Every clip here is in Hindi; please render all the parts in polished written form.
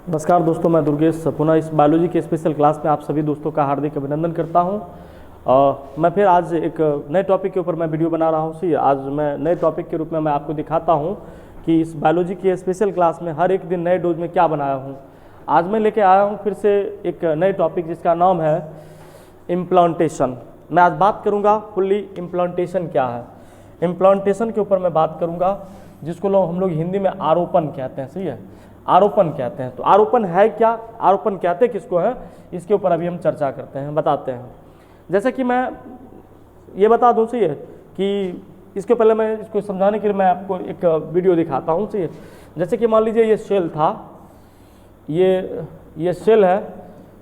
नमस्कार दोस्तों, मैं दुर्गेश पुनः इस बायोलॉजी के स्पेशल क्लास में आप सभी दोस्तों का हार्दिक अभिनंदन करता हूं। मैं फिर आज एक नए टॉपिक के ऊपर मैं वीडियो बना रहा हूं। सी आज मैं नए टॉपिक के रूप में मैं आपको दिखाता हूं कि इस बायोलॉजी के स्पेशल क्लास में हर एक दिन नए डोज में क्या बनाया हूं। आज मैं लेके आया हूं फिर से एक नए टॉपिक जिसका नाम है इम्प्लांटेशन। मैं आज बात करूँगा फुल्ली इम्प्लांटेशन क्या है। इम्प्लांटेशन के ऊपर मैं बात करूँगा जिसको हम लोग हिंदी में आरोपण कहते हैं। सही है, आरोपण कहते हैं। तो आरोपण है क्या, आरोपण कहते किसको है, इसके ऊपर अभी हम चर्चा करते हैं, बताते हैं। जैसे कि मैं ये बता दूं सही है कि इसके पहले मैं इसको समझाने के लिए मैं आपको एक वीडियो दिखाता हूं। सही है, जैसे कि मान लीजिए ये सेल था, ये सेल है,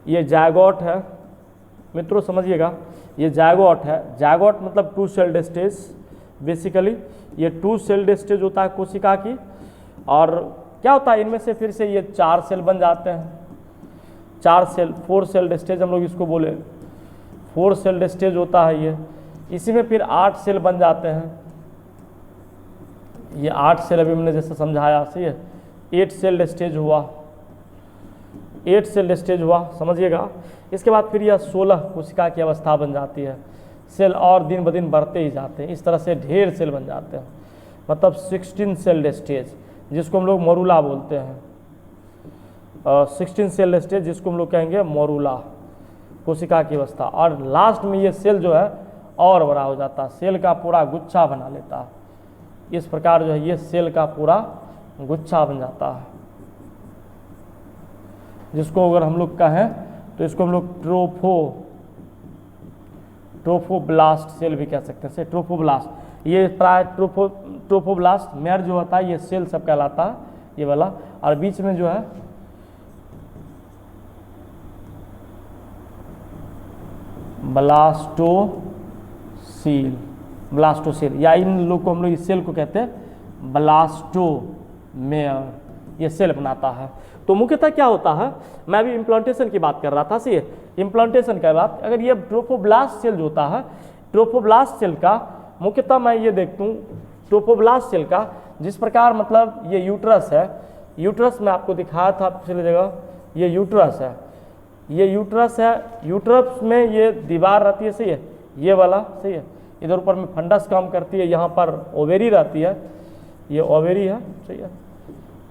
ये जायगोट है। मित्रों समझिएगा, ये जायगोट है। जायगोट मतलब टू सेल्ड स्टेज। बेसिकली ये टू सेल्ड स्टेज होता है कोशिका की। और क्या होता है, इनमें से फिर से ये 4 सेल बन जाते हैं। 4 सेल, 4 सेल्ड स्टेज हम लोग इसको बोले, 4 सेल्ड स्टेज होता है ये। इसी में फिर 8 सेल बन जाते हैं। ये 8 सेल अभी हमने जैसे समझाया, सही है। 8 सेल्ड स्टेज हुआ, 8 सेल्ड स्टेज हुआ, समझिएगा। इसके बाद फिर यह 16 कोशिका की अवस्था बन जाती है। सेल और दिन ब दिन बढ़ते ही जाते हैं, इस तरह से ढेर सेल बन जाते हैं। मतलब 16 सेल्ड स्टेज जिसको हम लोग मोरूला बोलते हैं। 16 सेल स्टेज जिसको हम लोग कहेंगे मोरूला, कोशिका की अवस्था। और लास्ट में ये सेल जो है और बड़ा हो जाता है, सेल का पूरा गुच्छा बना लेता है। इस प्रकार जो है ये सेल का पूरा गुच्छा बन जाता है, जिसको अगर हम लोग कहें तो इसको हम लोग ट्रोफोब्लास्ट सेल भी कह सकते हैं। ट्रोफोब्लास्ट, ये प्राय ट्रोफोब्लास्ट मेयर जो होता है ये सेल सब कहलाता है, ये वाला। और बीच में जो है ब्लास्टोसील, या इन लोग को हम लोग इस सेल को कहते हैं ब्लास्टोमेयर। ये सेल बनाता है। तो मुख्यतः क्या होता है, मैं अभी इम्प्लांटेशन की बात कर रहा था। सही, इम्प्लांटेशन का बात, अगर ये ट्रोफोब्लास्ट सेल जो होता है, ट्रोफोब्लास्ट सेल का मुख्यतः मैं ये देखता हूँ, ट्रोफोब्लास्ट सेल का जिस प्रकार मतलब ये यूट्रस है, यूट्रस में आपको दिखाया था पिछले जगह, ये यूट्रस है, ये यूट्रस है। यूट्रस में ये दीवार रहती है, सही है, ये वाला, सही है। इधर ऊपर में फंडस काम करती है, यहाँ पर ओवेरी रहती है, ये ओवेरी है, सही है।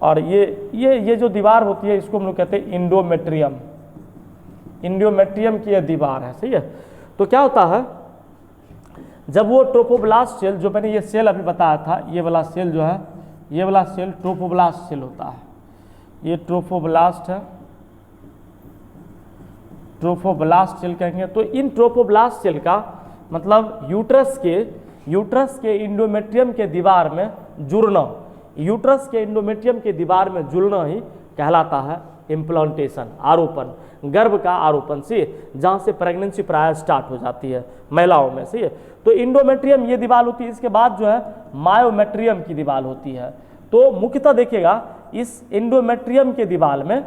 और ये जो दीवार होती है इसको हम लोग कहते हैं इंडोमेट्रियम। इंडोमेट्रियम की यह दीवार है, सही है। तो क्या होता है, जब वो ट्रोफोब्लास्ट सेल, जो मैंने ये सेल अभी बताया था, ये वाला सेल जो है, ये वाला सेल ट्रोफोब्लास्ट सेल होता है। ये ट्रोफोब्लास्ट है, ट्रोफोब्लास्ट सेल कहेंगे। तो इन ट्रोफोब्लास्ट सेल का मतलब यूट्रस के इंडोमेट्रियम के दीवार में जुड़ना, यूट्रस के इंडोमेट्रियम के दीवार में जुड़ना ही कहलाता है इम्प्लांटेशन, आरोपण, गर्भ का आरोपण से, जहाँ से प्रेगनेंसी प्राय स्टार्ट हो जाती है महिलाओं में। सही है। तो इंडोमेट्रियम ये दीवार होती है। इसके बाद जो है मायोमेट्रियम की दीवार होती है। तो मुख्यतः देखिएगा, इस इंडोमेट्रियम के दीवार में,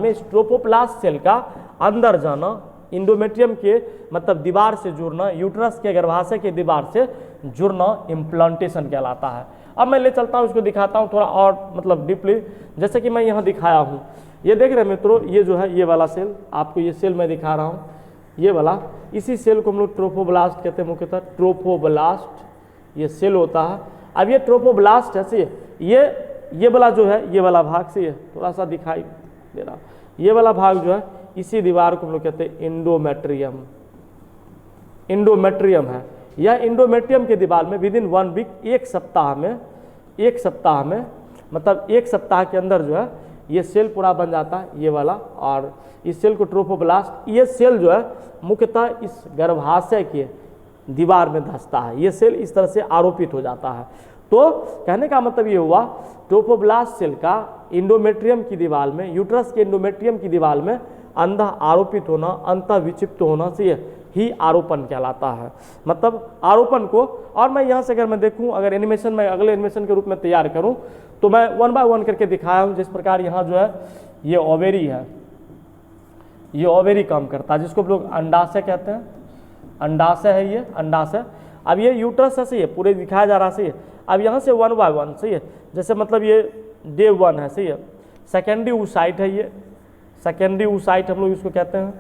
इस ट्रोफोब्लास्ट सेल का अंदर जाना, इंडोमेट्रियम के मतलब दीवार से जुड़ना, यूट्रस के गर्भाशय के दीवार से जुड़ना इम्प्लांटेशन कहलाता है। अब मैं ले चलता हूँ, इसको दिखाता हूँ थोड़ा और मतलब डीपली। जैसे कि मैं यहाँ दिखाया हूँ, ये देख रहे हैं मित्रों, ये जो है ये वाला सेल, आपको ये सेल मैं दिखा रहा हूँ, ये वाला, इसी सेल को हम लोग ट्रोफोब्लास्ट कहते हैं। मुख्यतः ट्रोफोब्लास्ट ये सेल होता है। अब ये ट्रोफोब्लास्ट है, सही, ये वाला जो है, ये वाला भाग से थोड़ा सा दिखाई दे रहा, ये वाला भाग जो है, इसी दीवार को हम लोग कहते हैं इंडोमेट्रियम। इंडोमेट्रियम है। यह इंडोमेट्रियम के दीवार में विदिन 1 वीक, एक सप्ताह में मतलब एक सप्ताह के अंदर जो है ये सेल पूरा बन जाता है, ये वाला। और इस सेल को ट्रोफोब्लास्ट, ये सेल जो है मुख्यतः इस गर्भाशय के दीवार में धंसता है। ये सेल इस तरह से आरोपित हो जाता है। तो कहने का मतलब ये हुआ, ट्रोफोब्लास्ट सेल का इंडोमेट्रियम की दीवार में, यूट्रस के इंडोमेट्रियम की दीवार में अंतः आरोपित होना, अंतः विक्षिप्त होना से ही आरोपण कहलाता है। मतलब आरोपण को, और मैं यहाँ से अगर मैं देखूँ, अगर एनिमेशन में अगले एनिमेशन के रूप में तैयार करूँ तो मैं 1 बाय 1 करके दिखाया हूँ। जिस प्रकार यहाँ जो है ये ओवेरी है, ये ओवेरी काम करता है, जिसको लोग अंडाशय कहते हैं। अंडाशय है ये, अंडाशय। अब ये यूट्रस है, सही है, पूरे दिखाया जा रहा है, सही है। अब यहाँ से 1 बाय 1, सही है, जैसे मतलब ये डे 1 है, सही है, सेकेंडरी oocyte है ये, सेकेंडरी oocyte हम लोग इसको कहते हैं,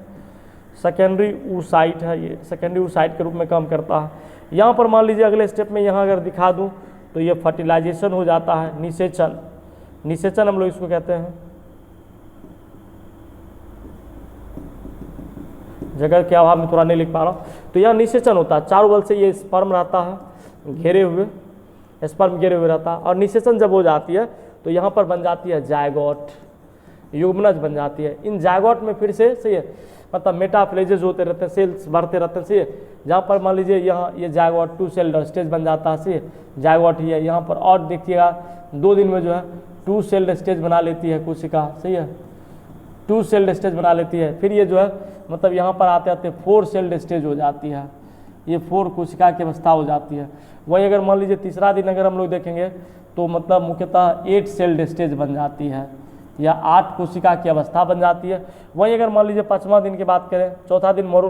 सेकेंडरी oocyte है ये, सेकेंडरी oocyte के रूप में काम करता है। यहाँ पर मान लीजिए अगले स्टेप में यहाँ अगर दिखा दूँ तो ये फर्टिलाइजेशन हो जाता है, निषेचन, निषेचन हम लोग इसको कहते हैं। जगह के अभाव में थोड़ा नहीं लिख पा रहा हूँ, तो यहाँ निषेचन होता है, चारों बगल से ये स्पर्म रहता है घेरे हुए, स्पर्म घेरे हुए रहता है, और निषेचन जब हो जाती है तो यहाँ पर बन जाती है जायगोट, युग्मनज बन जाती है। इन जायगोट में फिर से सही है, मतलब मेटाफ्लेजेस होते रहते हैं, सेल्स बढ़ते रहते हैं, सही है। जहाँ पर मान लीजिए यहाँ ये जायगोट 2 सेल्ड स्टेज बन जाता है, सही है, जायगोट ही है। यहाँ पर और देखिएगा 2 दिन में जो है 2 सेल्ड स्टेज बना लेती है कोशिका, सही है, 2 सेल्ड स्टेज बना लेती है। फिर ये जो है मतलब यहाँ पर आते आते 4 सेल्ड स्टेज हो जाती है, ये 4 कोशिका की अवस्था हो जाती है। वही अगर मान लीजिए तीसरा दिन अगर हम लोग देखेंगे तो मतलब मुख्यतः 8 सेल्ड स्टेज बन जाती है, या 8 कोशिका की अवस्था बन जाती है। वहीं अगर मान लीजिए 5वां दिन की बात करें, चौथा दिन मोर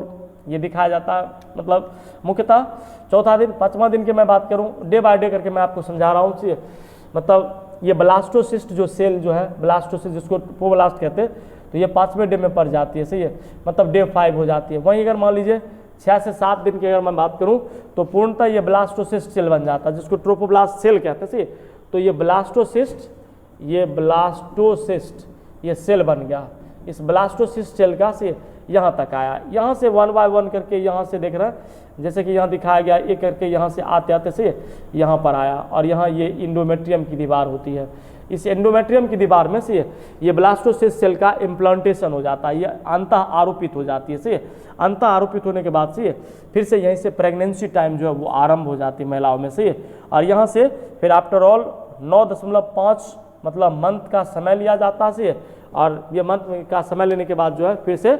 ये दिखाया जाता है, मतलब मुख्यतः चौथा दिन, 5वां दिन की मैं बात करूं, डे बाय डे करके मैं आपको समझा रहा हूँ। मतलब ये ब्लास्टोसिस्ट जो सेल जो है, ब्लास्टोसिस्ट जिसको ट्रोपोब्लास्ट कहते हैं, तो ये 5वें डे में पड़ जाती है, सही है, मतलब डे 5 हो जाती है। वहीं अगर मान लीजिए 6 से 7 दिन की अगर मैं बात करूं तो पूर्णतः ये ब्लास्टोसिस्ट सेल बन जाता है, जिसको ट्रोपोब्लास्ट सेल कहते हैं, सही। तो ये ब्लास्टोसिस्ट, ये ब्लास्टोसिस्ट ये सेल बन गया। इस ब्लास्टोसिस्ट सेल का से यहाँ तक आया, यहाँ से 1 बाय 1 करके यहाँ से देख रहे हैं, जैसे कि यहाँ दिखाया गया, एक करके यहाँ से आते आते से यहाँ पर आया, और यहाँ ये इंडोमेट्रियम की दीवार होती है। इस एंडोमेट्रियम की दीवार में से ये ब्लास्टोसिस्ट सेल का इम्प्लांटेशन हो जाता है, ये अंतः आरोपित हो जाती है, सही। अंतः आरोपित होने के बाद से फिर से यहीं से प्रेगनेंसी टाइम जो है वो आरंभ हो जाती है महिलाओं में, सही। और यहाँ से फिर आफ्टर ऑल 9.5 मतलब मंथ का समय लिया जाता है, और ये मंथ का समय लेने के बाद जो है फिर से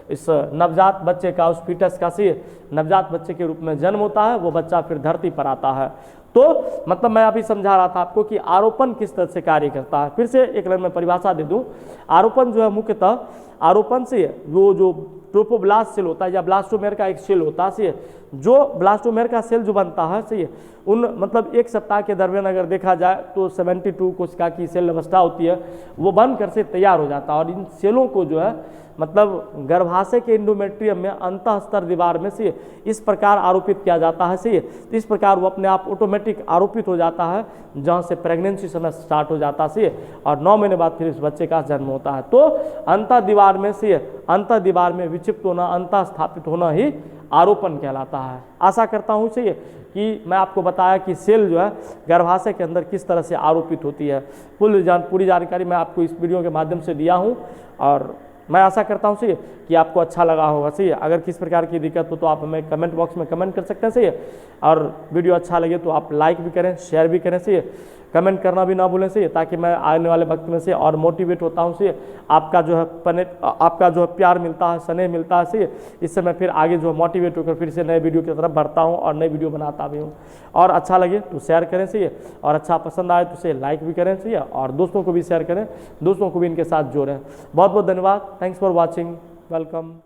इस नवजात बच्चे का, उस फीटस का से नवजात बच्चे के रूप में जन्म होता है, वो बच्चा फिर धरती पर आता है। तो मतलब मैं अभी समझा रहा था आपको कि आरोपण किस तरह से कार्य करता है। फिर से एक लाइन में परिभाषा दे दूं, आरोपण जो है मुख्यतः आरोपण से वो जो ट्रोपोब्लास्ट सेल होता है या ब्लास्टोमेर का एक सेल होता है, जो ब्लास्टोमेर का सेल जो बनता है, सही है, उन मतलब 1 सप्ताह के दरमियान अगर देखा जाए तो 72 कोशिका की सेल अवस्था होती है, वो बनकर से तैयार हो जाता है। और इन सेलों को जो है मतलब गर्भाशय के इंडोमेट्रियम में अंतःस्तर दीवार में से इस प्रकार आरोपित किया जाता है, सही है। तो इस प्रकार वो अपने आप ऑटोमेटिक आरोपित हो जाता है, जहाँ से प्रेगनेंसी समय स्टार्ट हो जाता है, सही है, और 9 महीने बाद फिर इस बच्चे का जन्म होता है। तो अंतः दीवार में से अंतः दीवार में विक्षिप्त होना, अंतः स्थापित होना ही आरोपण कहलाता है। आशा करता हूँ सही है कि मैं आपको बताया कि सेल जो है गर्भाशय के अंदर किस तरह से आरोपित होती है। पूरी जानकारी मैं आपको इस वीडियो के माध्यम से दिया हूँ, और मैं आशा करता हूँ सही कि आपको अच्छा लगा होगा, सही है। अगर किस प्रकार की दिक्कत हो तो आप हमें कमेंट बॉक्स में कमेंट कर सकते हैं, सही है। और वीडियो अच्छा लगे तो आप लाइक भी करें, शेयर भी करें, सही है। कमेंट करना भी ना भूलें, सही है, ताकि मैं आने वाले वक्त में से और मोटिवेट होता हूँ, सही है। आपका जो है प्यार मिलता है, स्नेह मिलता है, सही है। इससे मैं फिर आगे जो मोटिवेट होकर फिर से नए वीडियो की तरफ बढ़ता हूँ और नई वीडियो बनाता भी हूँ। और अच्छा लगे तो शेयर करें, सही है, और अच्छा पसंद आए तो उसे लाइक भी करें, सही है, और दोस्तों को भी शेयर करें, दोस्तों को भी इनके साथ जोड़ें। बहुत बहुत धन्यवाद, थैंक्स फॉर वॉचिंग, वेलकम।